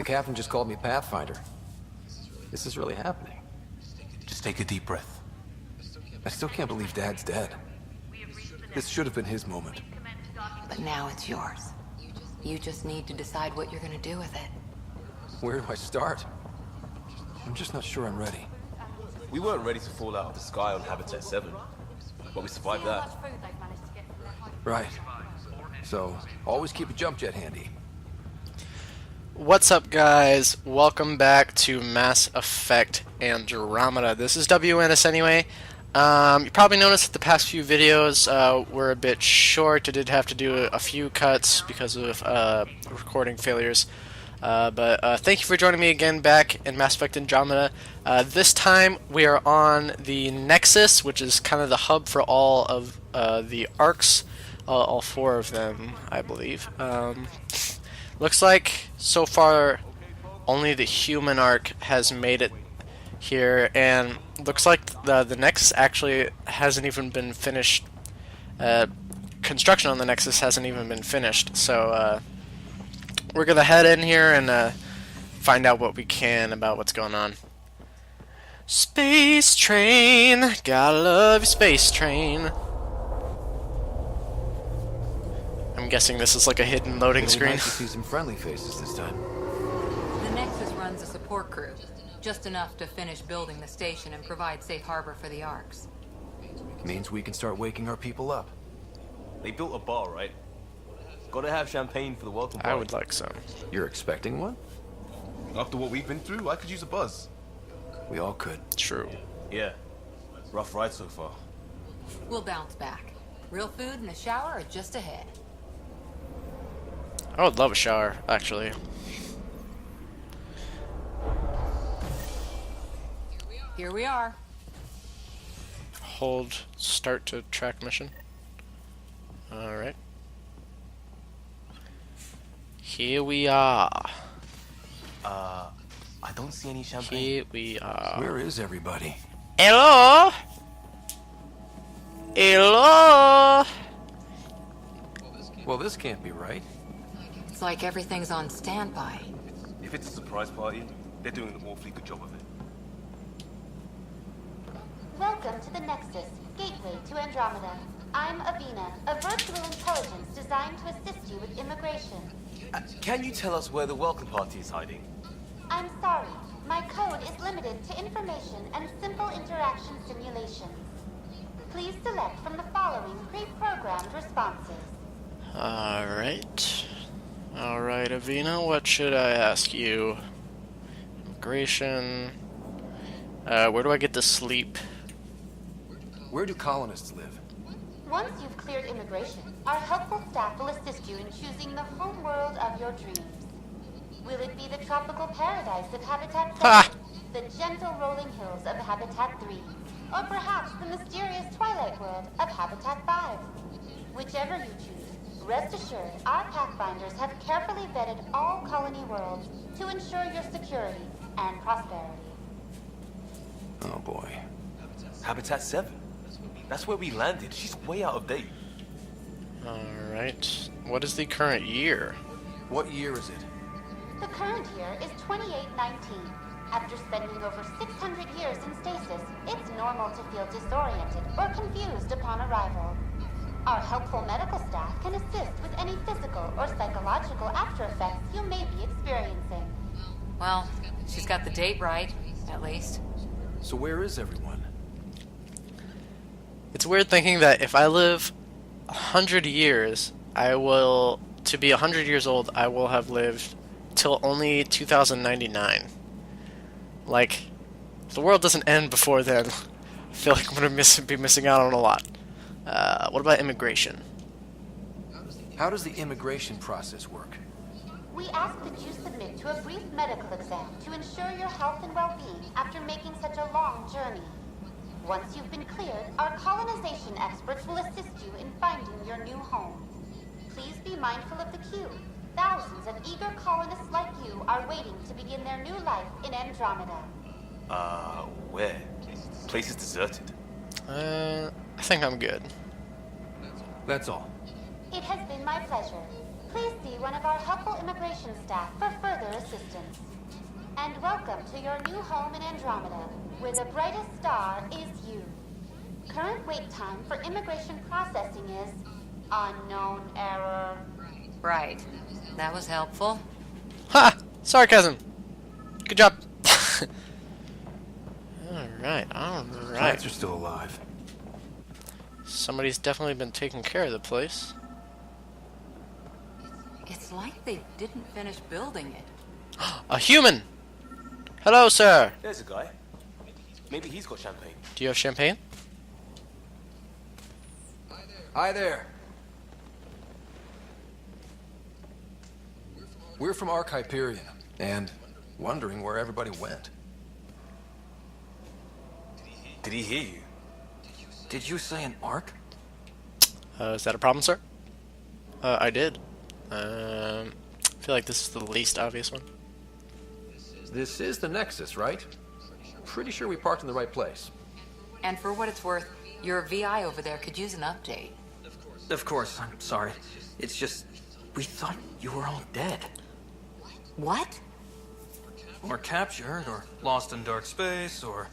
captain just called me Pathfinder. This is really happening. Just take a deep breath. I still can't believe Dad's dead. This should have been his moment. But now it's yours. You just need to decide what you're gonna do with it. Where do I start? I'm just not sure I'm ready. We weren't ready to fall out of the sky on Habitat 7, but we survived that. Right. So, always keep a jump jet handy. What's up, guys? Welcome back to Mass Effect Andromeda. This is WNS anyway. You probably noticed that the past few videos were a bit short. I did have to do a few cuts because of recording failures. But thank you for joining me again back in Mass Effect Andromeda. This time we are on the Nexus, which is kind of the hub for all of the arcs, all four of them, I believe. Looks like so far only the human arc has made it here, and looks like the Nexus actually hasn't even been finished. Construction on the Nexus hasn't even been finished, so we're gonna head in here and find out what we can about what's going on. Space train, gotta love your space train. I'm guessing this is like a hidden loading screen. Nice to see some friendly faces this time. The Nexus runs a support crew, just enough to finish building the station and provide safe harbor for the arcs. Means we can start waking our people up. They built a bar, right? Gotta have champagne for the welcome party. I would like some. You're expecting one? After what we've been through, I could use a buzz. We all could. True. Yeah. Rough ride so far. We'll bounce back. Real food and a shower are just ahead. I would love a shower, actually. Here we are. Hold start to track mission. Alright. Here we are. I don't see any champagne. Here we are. Where is everybody? Hello? Hello? Well, this can't be right. It's like everything's on standby. If it's a surprise party, they're doing an awfully good job of it. Welcome to the Nexus, gateway to Andromeda. I'm Avina, a virtual intelligence designed to assist you with immigration. Can you tell us where the welcome party is hiding? I'm sorry, my code is limited to information and simple interaction simulations. Please select from the following pre-programmed responses. Alright. Alright, Avina, what should I ask you? Immigration. Where do I get to sleep? Where do colonists live? Once you've cleared immigration, our helpful staff will assist you in choosing the home world of your dreams. Will it be the tropical paradise of Habitat 7, Ha! the gentle rolling hills of Habitat 3, or perhaps the mysterious twilight world of Habitat 5? Whichever you choose, rest assured our Pathfinders have carefully vetted all colony worlds to ensure your security and prosperity. Oh boy. Habitat 7. That's where we landed. She's way out of date. Alright. What is the current year? What year is it? The current year is 2819. After spending over 600 years in stasis, it's normal to feel disoriented or confused upon arrival. Our helpful medical staff can assist with any physical or psychological after effects you may be experiencing. Well, she's got the date right, at least. So where is everyone? It's weird thinking that if I live 100 years, to be 100 years old, I will have lived till only 2099. Like, if the world doesn't end before then, I feel like I'm going to be missing out on a lot. What about immigration? How does the immigration process work? We ask that you submit to a brief medical exam to ensure your health and well-being after making such a long journey. Once you've been cleared, our colonization experts will assist you in finding your new home. Please be mindful of the queue. Thousands of eager colonists like you are waiting to begin their new life in Andromeda. Where? Place is deserted. I think I'm good. That's all. It has been my pleasure. Please see one of our helpful immigration staff for further assistance. And welcome to your new home in Andromeda, where the brightest star is you. Current wait time for immigration processing is unknown error. Right. That was helpful. Ha! Sarcasm. Good job. Alright. Plants are still alive. Somebody's definitely been taking care of the place. It's like they didn't finish building it. A human! Hello, sir. There's a guy. Maybe he's got champagne. Do you have champagne? Hi there. We're from Ark Hyperion, and wondering where everybody went. Did he hear you? Did you say an Ark? Is that a problem, sir? I did. I feel like this is the least obvious one. This is the Nexus, right? Pretty sure we parked in the right place. And for what it's worth, your VI over there could use an update. Of course, I'm sorry. It's just, we thought you were all dead. What? Or captured, or lost in dark space, or...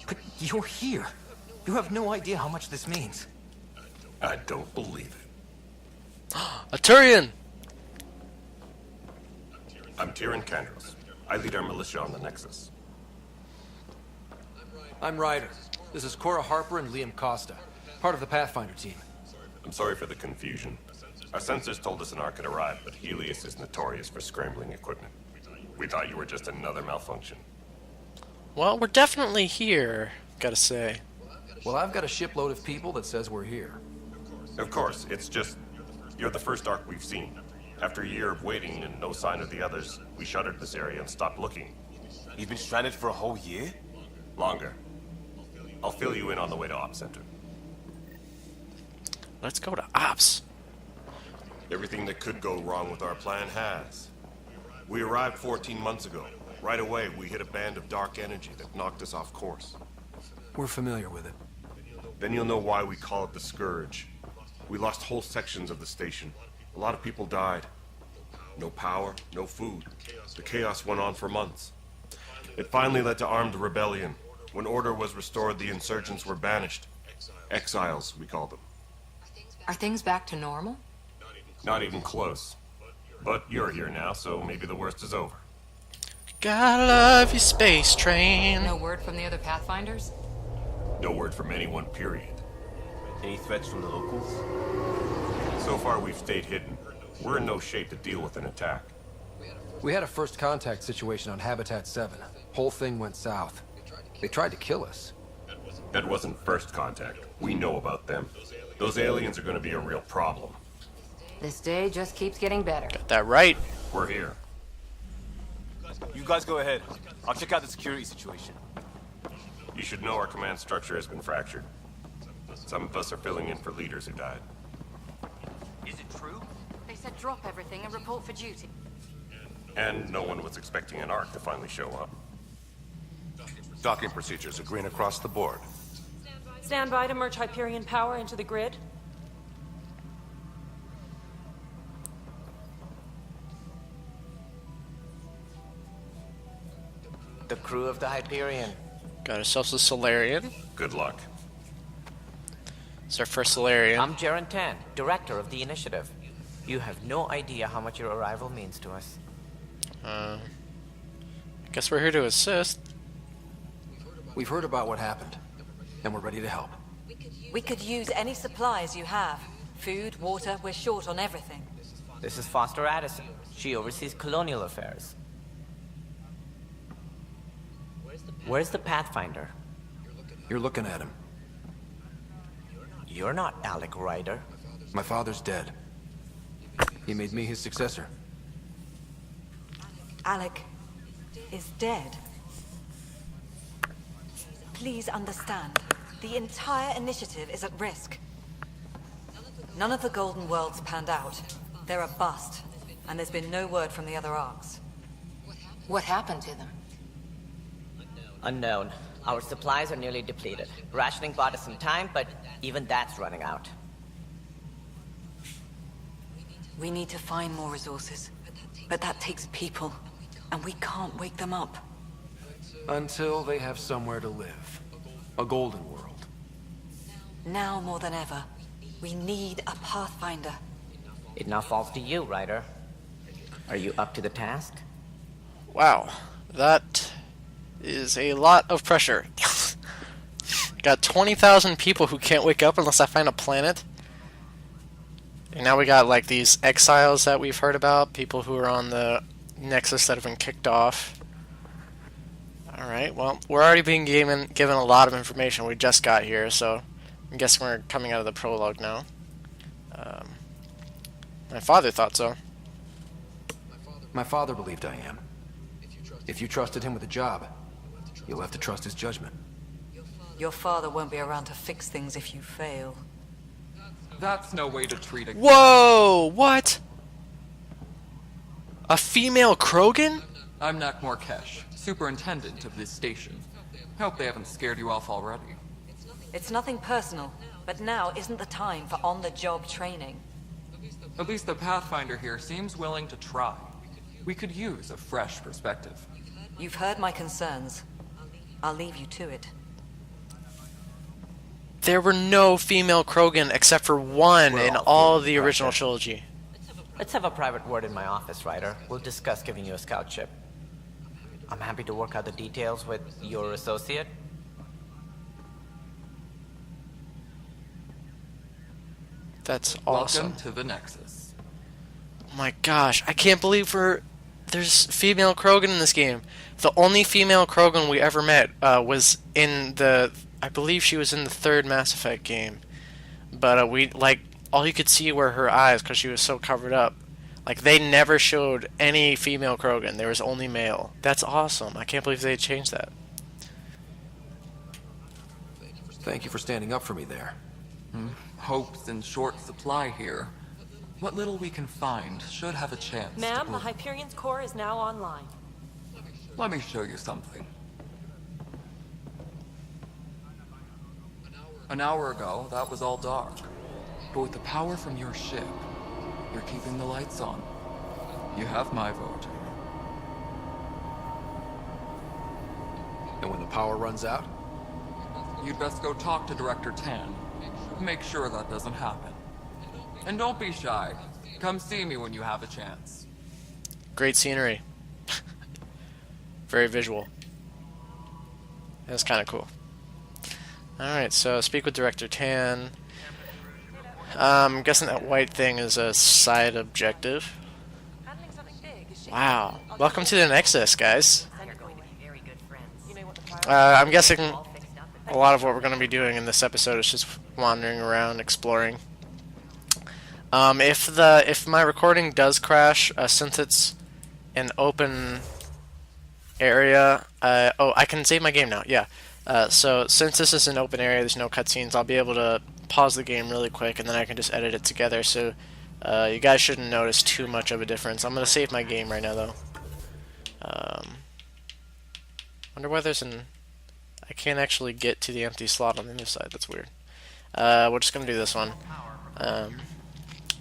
But you're here. You have no idea how much this means. I don't believe it. A Turian! I'm Tyrion Kandros. I lead our militia on the Nexus. I'm Ryder. This is Cora Harper and Liam Costa, part of the Pathfinder team. I'm sorry for the confusion. Our sensors told us an Ark had arrived, but Helios is notorious for scrambling equipment. We thought you were just another malfunction. Well, we're definitely here, gotta say. Well, I've got a shipload of people that says we're here. Of course, it's just... you're the first Ark we've seen. After a year of waiting and no sign of the others, we shuttered this area and stopped looking. You've been stranded for a whole year? Longer. I'll fill you in on the way to Ops Center. Let's go to Ops. Everything that could go wrong with our plan has. We arrived 14 months ago. Right away, we hit a band of dark energy that knocked us off course. We're familiar with it. Then you'll know why we call it the Scourge. We lost whole sections of the station. A lot of people died. No power, no food. The chaos went on for months. It finally led to armed rebellion. When order was restored, the insurgents were banished. Exiles, we call them. Are things back to normal? Not even close. But you're here now, so maybe the worst is over. Gotta love your space train. No word from the other Pathfinders? No word from anyone, period. Any threats from the locals? So far, we've stayed hidden. We're in no shape to deal with an attack. We had a first contact situation on Habitat 7. Whole thing went south. They tried to kill us. That wasn't first contact. We know about them. Those aliens are going to be a real problem. This day just keeps getting better. Got that right. We're here. You guys go ahead. I'll check out the security situation. You should know our command structure has been fractured. Some of us are filling in for leaders who died. Is it true? They said drop everything and report for duty. And no one was expecting an Ark to finally show up. Docking procedures are green across the board. Stand by to merge Hyperion power into the grid. The crew of the Hyperion. Got ourselves a Solarian. Good luck. It's our first Solarian. I'm Jaren Tan, director of the Initiative. You have no idea how much your arrival means to us. I guess we're here to assist. We've heard about what happened, and we're ready to help. We could use any supplies you have. Food, water, we're short on everything. This is Foster Addison. She oversees colonial affairs. Where's the Pathfinder? You're looking at him. You're not Alec Ryder. My father's dead. He made me his successor. Alec is dead. Please understand, the entire initiative is at risk. None of the Golden Worlds panned out. They're a bust, and there's been no word from the other arcs. What happened to them? Unknown. Our supplies are nearly depleted. Rationing bought us some time, but even that's running out. We need to find more resources. But that takes people, and we can't wake them up. Until they have somewhere to live. A golden world. Now more than ever, we need a Pathfinder. It now falls to you, Ryder. Are you up to the task? Wow, that is a lot of pressure. Got 20,000 people who can't wake up unless I find a planet. And now we got like these exiles that we've heard about, people who are on the Nexus that have been kicked off. Alright, well, we're already being given a lot of information. We just got here, so I'm guessing we're coming out of the prologue now. My father thought so. My father believed I am. If you trusted him with a job, you'll have to trust his judgment. Your father won't be around to fix things if you fail. That's no way to treat a... Whoa! What? A female Krogan? I'm Nak Morkesh, superintendent of this station. Hope they haven't scared you off already. It's nothing personal, but now isn't the time for on-the-job training. At least the Pathfinder here seems willing to try. We could use a fresh perspective. You've heard my concerns. I'll leave you to it. There were no female Krogan except for one in all the original trilogy. Let's have a private word in my office, Ryder. We'll discuss giving you a scout ship. I'm happy to work out the details with your associate. That's awesome. Welcome to the Nexus. Oh my gosh, I can't believe there's female Krogan in this game. The only female Krogan we ever met was in I believe she was in the third Mass Effect game. But all you could see were her eyes because she was so covered up. Like, they never showed any female Krogan. There was only male. That's awesome. I can't believe they changed that. Thank you for standing up for me there. Hope's in short supply here. What little we can find should have a chance. Ma'am, the Hyperion's core is now online. Let me show you something. An hour ago, that was all dark. But with the power from your ship, you're keeping the lights on. You have my vote. And when the power runs out? You'd best go talk to Director Tan. Make sure that doesn't happen. And don't be shy. Come see me when you have a chance. Great scenery. Very visual. That's kind of cool. Alright, so speak with Director Tan. I'm guessing that white thing is a side objective. Wow. Welcome to the Nexus, guys. I'm guessing a lot of what we're going to be doing in this episode is just wandering around, exploring. If my recording does crash, since it's an open area, I can save my game now. Yeah. So since this is an open area, there's no cutscenes. I'll be able to pause the game really quick, and then I can just edit it together. So you guys shouldn't notice too much of a difference. I'm gonna save my game right now, though. Wonder why there's I can't actually get to the empty slot on the other side. That's weird. We're just gonna do this one.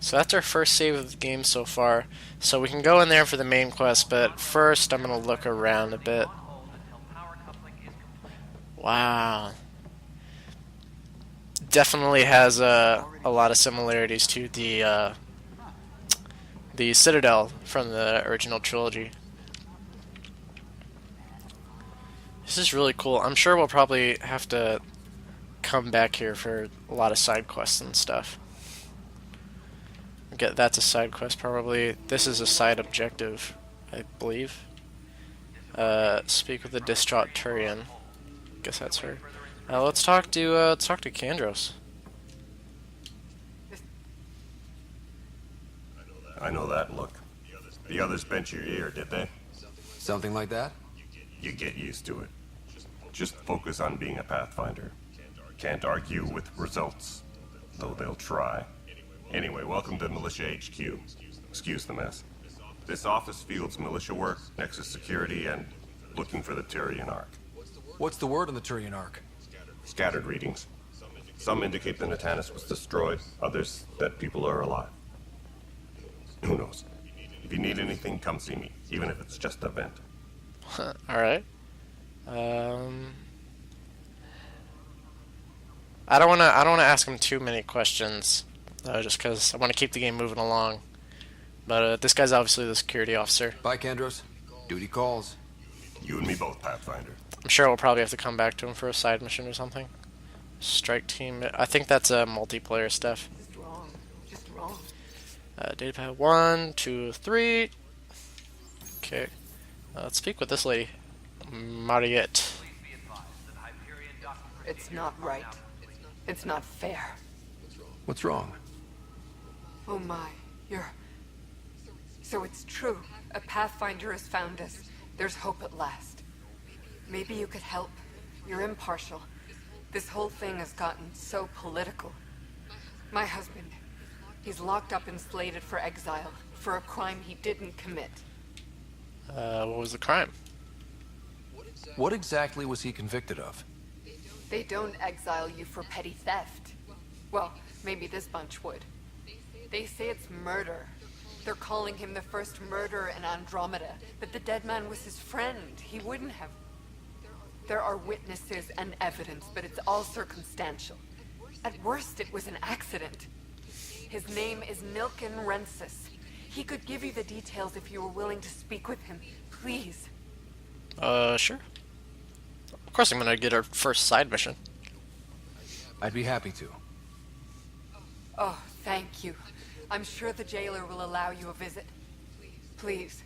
So that's our first save of the game so far. So we can go in there for the main quest, but first I'm gonna look around a bit. Wow. Definitely has a lot of similarities to the Citadel from the original trilogy. This is really cool. I'm sure we'll probably have to come back here for a lot of side quests and stuff. That's a side quest probably. This is a side objective, I believe. Speak with the distraught Turian. Guess that's her. Let's talk to Kandros. I know that look. The others bent your ear, did they? Something like that? You get used to it. Just focus on being a Pathfinder. Can't argue with results, though they'll try. Anyway, welcome to Militia HQ. Excuse the mess. This office fields militia work, Nexus security, and looking for the Turian Ark. What's the word on the Turian Ark? Scattered readings. Some indicate the Natanus was destroyed, others that people are alive. Who knows? If you need anything, come see me, even if it's just a vent. Alright. I don't wanna ask him too many questions, just because I want to keep the game moving along. But this guy's obviously the security officer. Bye, Kandros. Duty calls. You and me both, Pathfinder. I'm sure we'll probably have to come back to him for a side mission or something. Strike team. I think that's multiplayer stuff. Just wrong. Just wrong. Datapad 1, 2, 3. Okay. Let's speak with this lady. Mariette. It's not right. It's not fair. What's wrong? Oh my, So it's true. A Pathfinder has found us. There's hope at last. Maybe you could help. You're impartial. This whole thing has gotten so political. My husband, he's locked up and slated for exile for a crime he didn't commit. What was the crime? What exactly was he convicted of? They don't exile you for petty theft. Well, maybe this bunch would. They say it's murder. They're calling him the first murderer in Andromeda, but the dead man was his friend. He wouldn't have. There are witnesses and evidence, but it's all circumstantial. At worst, it was an accident. His name is Milken Rensis. He could give you the details if you were willing to speak with him. Please. Sure. Of course I'm gonna get our first side mission. I'd be happy to. Oh, thank you. I'm sure the jailer will allow you a visit. Please,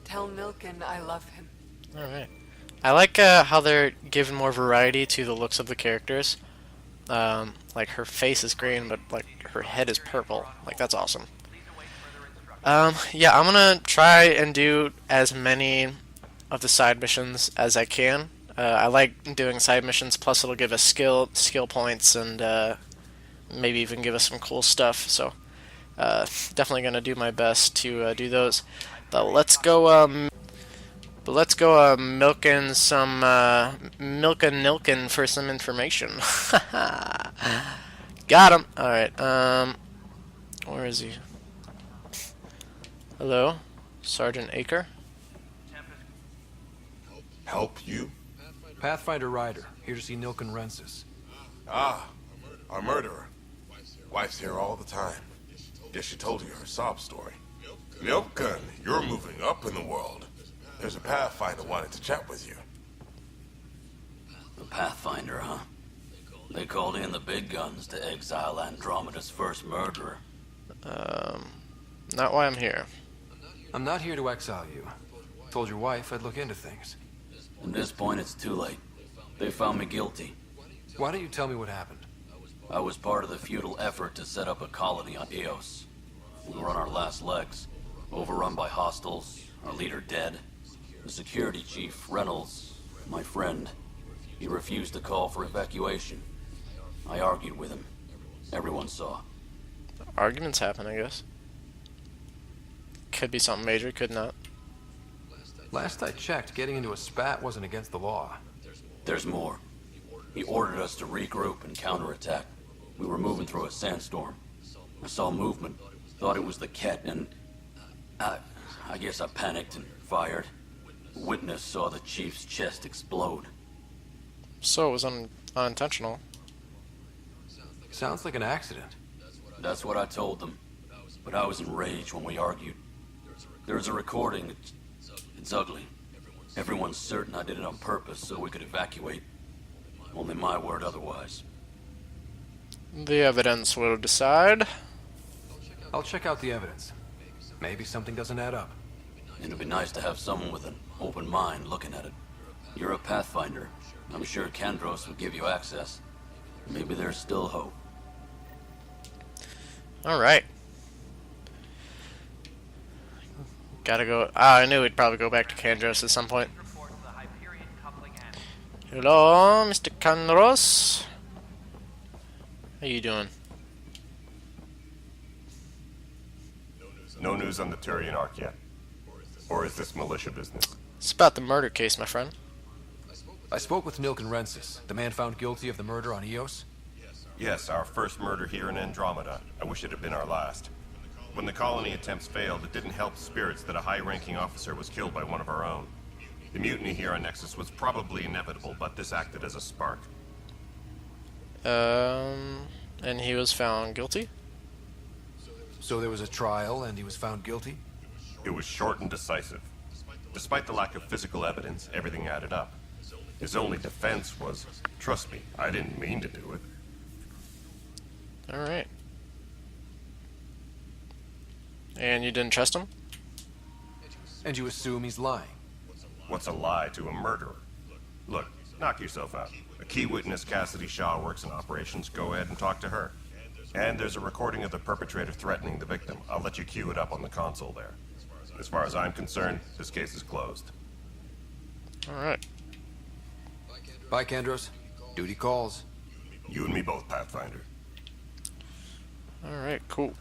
tell Milken I love him. Alright. I like how they're giving more variety to the looks of the characters. Like her face is green, but like her head is purple. Like that's awesome. Yeah, I'm gonna try and do as many of the side missions as I can. I like doing side missions, plus it'll give us skill points and maybe even give us some cool stuff. So definitely gonna do my best to do those. But let's go. Milking some Nilkin for some information. Got him. All right. Where is he? Hello, Sergeant Aker. Help you? Pathfinder Ryder, here to see Nilken Rensis. Ah, our murderer. Wife's here all the time. Guess she told you her sob story. Milken, you're moving up in the world. There's a Pathfinder wanted to chat with you. The Pathfinder, huh? They called in the big guns to exile Andromeda's first murderer. Not why I'm here. I'm not here to exile you. Told your wife I'd look into things. At this point, it's too late. They found me guilty. Why don't you tell me what happened? I was part of the futile effort to set up a colony on Eos. We were on our last legs, overrun by hostiles, our leader dead. The security chief, Reynolds, my friend, he refused to call for evacuation. I argued with him. Everyone saw. Arguments happen, I guess. Could be something major, could not. Last I checked, getting into a spat wasn't against the law. There's more. He ordered us to regroup and counterattack. We were moving through a sandstorm. I saw movement, thought it was the Ket, and I guess I panicked and fired. A witness saw the chief's chest explode. So it was unintentional. Sounds like an accident. That's what I told them. But I was enraged when we argued. There's a recording. It's ugly. Everyone's certain I did it on purpose so we could evacuate. Only my word otherwise. The evidence will decide. I'll check out the evidence. Maybe something doesn't add up. It'd be nice to have someone with an open mind looking at it. You're a Pathfinder. I'm sure Kandros would give you access. Maybe there's still hope. Alright. Gotta go. I knew we'd probably go back to Kandros at some point. Hello, Mr. Kandros. How you doing? No news on the Turian Ark yet. Or is this militia business? It's about the murder case, my friend. I spoke with Nilken Rensis, the man found guilty of the murder on Eos. Yes, our first murder here in Andromeda. I wish it had been our last. When the colony attempts failed, it didn't help spirits that a high-ranking officer was killed by one of our own. The mutiny here on Nexus was probably inevitable, but this acted as a spark. And he was found guilty? So there was a trial and he was found guilty? It was short and decisive. Despite the lack of physical evidence, everything added up. His only defense was, trust me, I didn't mean to do it. Alright. And you didn't trust him? And you assume he's lying? What's a lie to a murderer? Look, knock yourself out. A key witness, Cassidy Shaw, works in operations. Go ahead and talk to her. And there's a recording of the perpetrator threatening the victim. I'll let you cue it up on the console there. As far as I'm concerned, this case is closed. Alright. Bye, Kandros. Duty calls. You and me both, Pathfinder. Alright, cool.